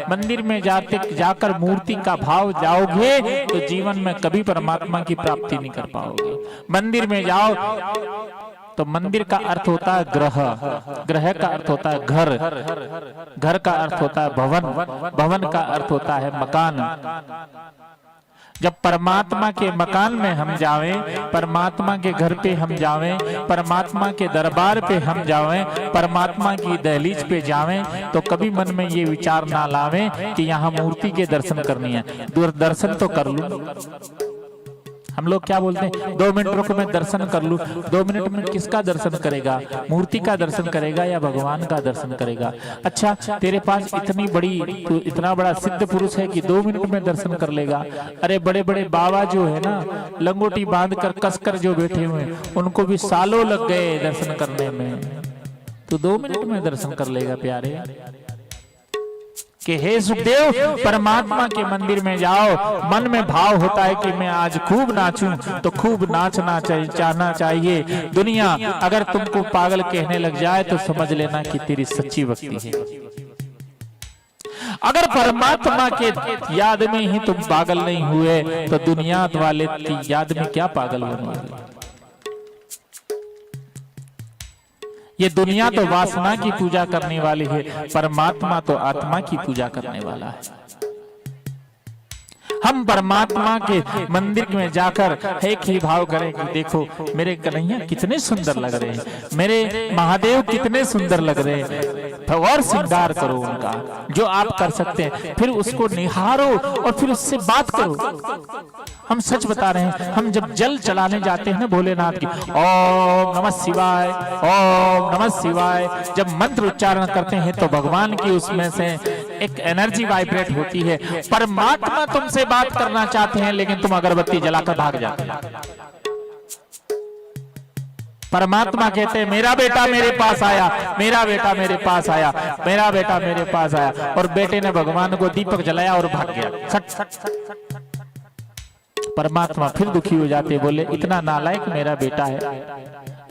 मंदिर में जाकर मूर्ति का भाव जाओगे तो जीवन में कभी परमात्मा की प्राप्ति नहीं कर पाओगे। मंदिर में जाओ तो मंदिर का अर्थ होता है ग्रह, ग्रह का अर्थ होता है घर, घर का अर्थ होता है भवन, भवन का अर्थ होता है मकान। जब परमात्मा के मकान में हम जावें, परमात्मा के घर पे हम जावें, परमात्मा के दरबार पे हम जावें, परमात्मा की दहलीज पे जावें, तो कभी मन में ये विचार ना लावें कि यहाँ मूर्ति के दर्शन करनी है। दर्शन तो कर लूं। हम लोग क्या बोलते हैं, 2 मिनट रुको मैं दर्शन कर लूं। 2 मिनट में किसका दर्शन करेगा? मूर्ति का दर्शन करेगा या भगवान का दर्शन करेगा? अच्छा, तेरे पास इतनी बड़ी, तो इतना बड़ा सिद्ध पुरुष है कि 2 मिनट में दर्शन कर लेगा। अरे बड़े बड़े बाबा जो है ना, लंगोटी बांध कर कसकर जो बैठे हुए हैं, उनको भी सालों लग गए दर्शन करने में, तो 2 मिनट में दर्शन कर लेगा प्यारे। कि हे सुखदेव, परमात्मा के मंदिर में जाओ, मन में भाव होता है कि मैं आज खूब नाचूं, तो खूब नाचना चाहना चाहिए। दुनिया अगर तुमको पागल कहने लग जाए तो समझ लेना कि तेरी सच्ची भक्ति है। अगर परमात्मा के याद में ही तुम पागल नहीं हुए तो दुनिया वाले की याद में क्या पागल बनोगे? ये दुनिया तो वासना की पूजा करने वाली है, परमात्मा तो आत्मा की पूजा करने वाला है। हम परमात्मा के मंदिर में जाकर एक ही भाव करें कि देखो मेरे कन्हैया कितने सुंदर लग रहे हैं, मेरे महादेव कितने सुंदर लग रहे हैं, और श्रृंगार करो उनका जो आप कर सकते हैं, फिर उसको निहारो और फिर उससे बात करो। हम सच बता रहे हैं, हम जब जल चलाने जाते हैं ना भोलेनाथ की, ओम नमः शिवाय, ओम नमः शिवाय, जब मंत्र उच्चारण करते हैं तो भगवान की उसमें से एक एनर्जी वाइब्रेट होती है। परमात्मा तुमसे बात करना चाहते हैं लेकिन तुम अगरबत्ती जलाकर भाग जाते हैं। परमात्मा कहते हैं मेरा बेटा मेरे पास आया, मेरा बेटा मेरे पास आया, मेरा बेटा मेरे पास आया, और बेटे ने भगवान को दीपक जलाया और भाग गया। सट सट सट सट। परमात्मा फिर दुखी हो जाते, बोले इतना नालायक मेरा बेटा है,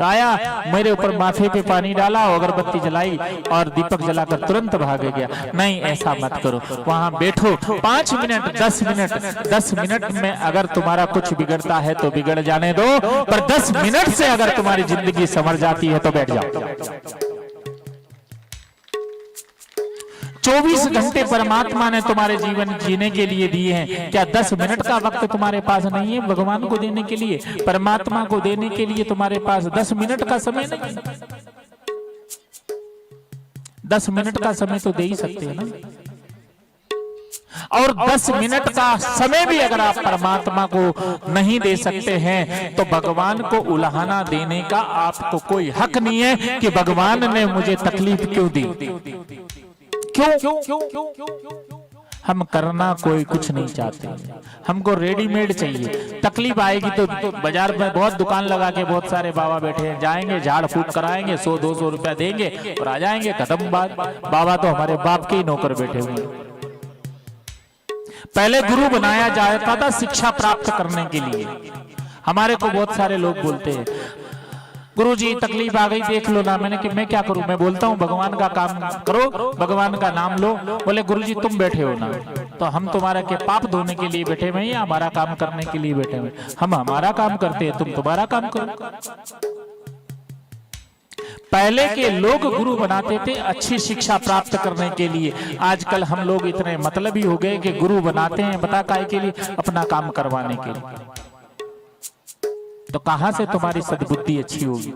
आया मेरे ऊपर माथे पे पानी डाला, अगरबत्ती जलाई और दीपक जलाकर तुरंत भाग गया। नहीं, ऐसा मत करो, वहां बैठो 5 मिनट 10 मिनट, 10 मिनट में अगर तुम्हारा कुछ बिगड़ता है तो बिगड़ जाने दो, पर 10 मिनट से अगर तुम्हारी जिंदगी संवर जाती है तो बैठ जाओ। 24 घंटे परमात्मा ने तुम्हारे जीवन जीने के लिए दिए हैं, क्या 10 मिनट का वक्त तुम्हारे पास नहीं है भगवान को देने के लिए, परमात्मा को देने के लिए तुम्हारे पास 10 मिनट का समय नहीं? 10 मिनट का समय तो दे ही सकते हैं ना। और 10 मिनट का समय भी अगर आप परमात्मा को नहीं दे सकते हैं तो भगवान को उल्हाना देने का आपको कोई हक नहीं है कि भगवान ने मुझे तकलीफ क्यों दी। क्यों? हम करना कोई कुछ नहीं चाहते, हमको रेडीमेड चाहिए। तकलीफ आएगी तो बाजार में बहुत दुकान लगा के बहुत सारे बाबा बैठे हैं, जाएंगे झाड़ फूक कराएंगे, 100-200 रुपया देंगे और आ जाएंगे, खत्म बात। बाबा तो हमारे बाप के ही नौकर बैठे हुए। पहले गुरु बनाया जाता था शिक्षा प्राप्त करने के लिए। हमारे को बहुत सारे लोग बोलते हैं गुरुजी तकलीफ आ गई देख लो ना। मैंने कि मैं क्या करूं? मैं बोलता हूं भगवान का काम करो, भगवान का नाम लो। बोले गुरुजी तुम बैठे हो ना, तो हम तुम्हारा के पाप धोने के लिए बैठे हुए या हमारा काम करने के लिए बैठे हुए? हम हमारा काम करते हैं, तुम तुम्हारा काम करो। पहले के लोग गुरु बनाते थे अच्छी शिक्षा प्राप्त करने के लिए। आजकल हम लोग इतने मतलबी हो गए कि गुरु बनाते हैं बता काय के लिए? अपना काम करवाने के लिए। तो कहां से तुम्हारी सद्बुद्धि अच्छी होगी?